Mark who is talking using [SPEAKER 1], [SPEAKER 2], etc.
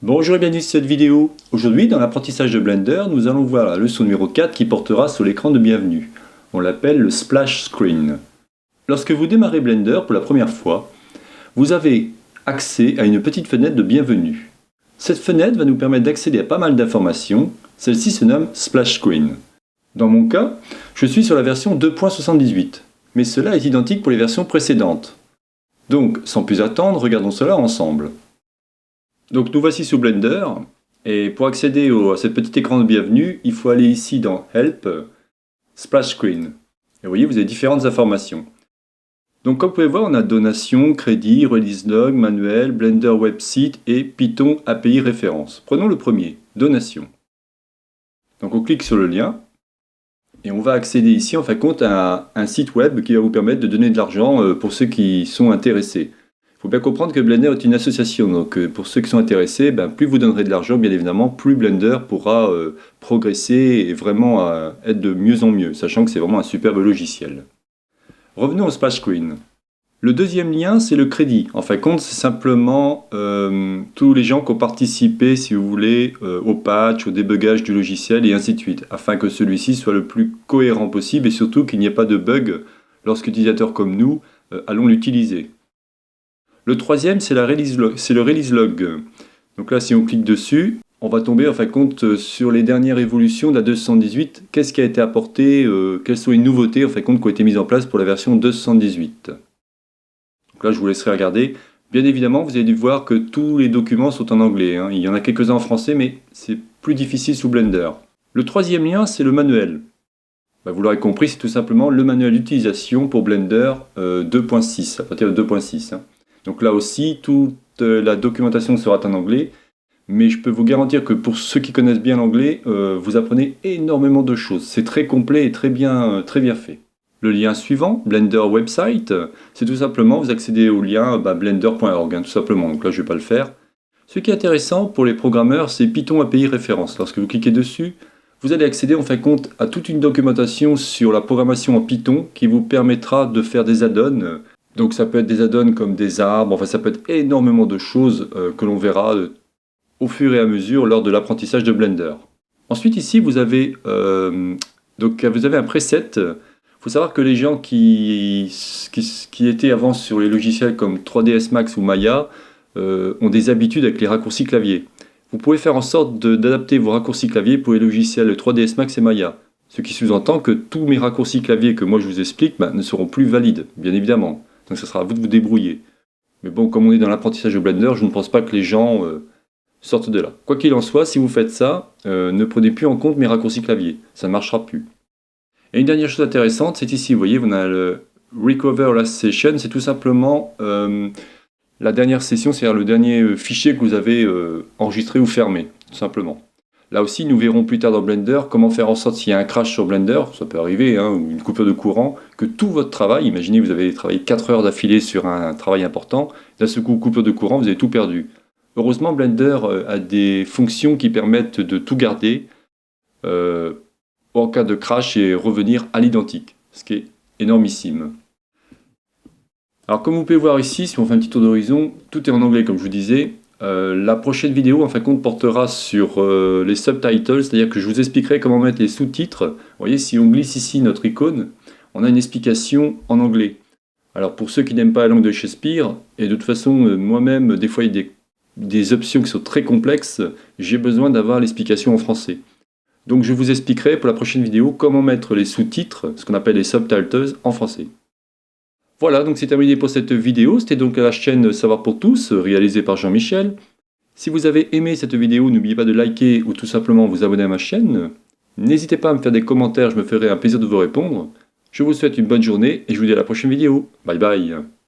[SPEAKER 1] Bonjour et bienvenue sur cette vidéo. Aujourd'hui, dans l'apprentissage de Blender, nous allons voir la leçon numéro 4 qui portera sur l'écran de bienvenue. On l'appelle le splash screen. Lorsque vous démarrez Blender pour la première fois, vous avez accès à une petite fenêtre de bienvenue. Cette fenêtre va nous permettre d'accéder à pas mal d'informations. Celle-ci se nomme splash screen. Dans mon cas, je suis sur la version 2.78, mais cela est identique pour les versions précédentes. Donc, sans plus attendre, regardons cela ensemble. Donc nous voici sur Blender, et pour accéder à ce petit écran de bienvenue, il faut aller ici dans Help, Splash Screen. Et vous voyez, vous avez différentes informations. Donc comme vous pouvez voir, on a donation, crédit, release log, manuel, Blender website et Python API référence. Prenons le premier, donation. Donc on clique sur le lien, et on va accéder ici en fin de compte à un site web qui va vous permettre de donner de l'argent pour ceux qui sont intéressés. Il faut bien comprendre que Blender est une association, donc pour ceux qui sont intéressés, plus vous donnerez de l'argent, bien évidemment, plus Blender pourra progresser et vraiment être de mieux en mieux, sachant que c'est vraiment un superbe logiciel. Revenons au splash screen. Le deuxième lien, c'est le crédit. En fin de compte, c'est simplement tous les gens qui ont participé, si vous voulez, au patch, au débugage du logiciel et ainsi de suite, afin que celui-ci soit le plus cohérent possible et surtout qu'il n'y ait pas de bug lorsque utilisateurs comme nous allons l'utiliser. Le troisième, c'est le release log. Donc là, si on clique dessus, on va tomber en fin de compte sur les dernières évolutions de la 218. Qu'est-ce qui a été apporté, quelles sont les nouveautés en fin de compte qui ont été mises en place pour la version 218. Donc là, je vous laisserai regarder. Bien évidemment, vous avez dû voir que tous les documents sont en anglais. Il y en a quelques-uns en français, mais c'est plus difficile sous Blender. Le troisième lien, c'est le manuel. Vous l'aurez compris, c'est tout simplement le manuel d'utilisation pour Blender 2.6, à partir de 2.6. Donc là aussi, toute la documentation sera en anglais, mais je peux vous garantir que pour ceux qui connaissent bien l'anglais, vous apprenez énormément de choses. C'est très complet et très bien fait. Le lien suivant, Blender Website, c'est tout simplement, vous accédez au lien blender.org, tout simplement. Donc là, je ne vais pas le faire. Ce qui est intéressant pour les programmeurs, c'est Python API référence. Lorsque vous cliquez dessus, vous allez accéder en fin de compte à toute une documentation sur la programmation en Python qui vous permettra de faire des add-ons. Donc ça peut être des add-ons comme des arbres, enfin ça peut être énormément de choses que l'on verra au fur et à mesure lors de l'apprentissage de Blender. Ensuite ici vous avez un preset. Il faut savoir que les gens qui étaient avant sur les logiciels comme 3ds Max ou Maya ont des habitudes avec les raccourcis clavier. Vous pouvez faire en sorte d'adapter vos raccourcis clavier pour les logiciels 3ds Max et Maya. Ce qui sous-entend que tous mes raccourcis clavier que moi je vous explique ne seront plus valides, bien évidemment. Donc ce sera à vous de vous débrouiller. Mais bon, comme on est dans l'apprentissage de Blender, je ne pense pas que les gens sortent de là. Quoi qu'il en soit, si vous faites ça, ne prenez plus en compte mes raccourcis clavier. Ça ne marchera plus. Et une dernière chose intéressante, c'est ici, vous voyez, on a le Recover Last Session. C'est tout simplement la dernière session, c'est-à-dire le dernier fichier que vous avez enregistré ou fermé, tout simplement. Là aussi, nous verrons plus tard dans Blender comment faire en sorte, s'il y a un crash sur Blender, ça peut arriver, ou une coupure de courant, que tout votre travail, imaginez vous avez travaillé 4 heures d'affilée sur un travail important, d'un seul coup, coupure de courant, vous avez tout perdu. Heureusement, Blender a des fonctions qui permettent de tout garder en cas de crash et revenir à l'identique, ce qui est énormissime. Alors comme vous pouvez voir ici, si on fait un petit tour d'horizon, tout est en anglais comme je vous disais. La prochaine vidéo en fin de compte portera sur les subtitles, c'est-à-dire que je vous expliquerai comment mettre les sous-titres. Vous voyez, si on glisse ici notre icône, on a une explication en anglais. Alors pour ceux qui n'aiment pas la langue de Shakespeare, et de toute façon moi-même, des fois il y a des options qui sont très complexes, j'ai besoin d'avoir l'explication en français. Donc je vous expliquerai pour la prochaine vidéo comment mettre les sous-titres, ce qu'on appelle les subtitles, en français. Voilà, donc c'est terminé pour cette vidéo. C'était donc la chaîne Savoir pour tous, réalisée par Jean-Michel. Si vous avez aimé cette vidéo, n'oubliez pas de liker ou tout simplement vous abonner à ma chaîne. N'hésitez pas à me faire des commentaires, je me ferai un plaisir de vous répondre. Je vous souhaite une bonne journée et je vous dis à la prochaine vidéo. Bye bye.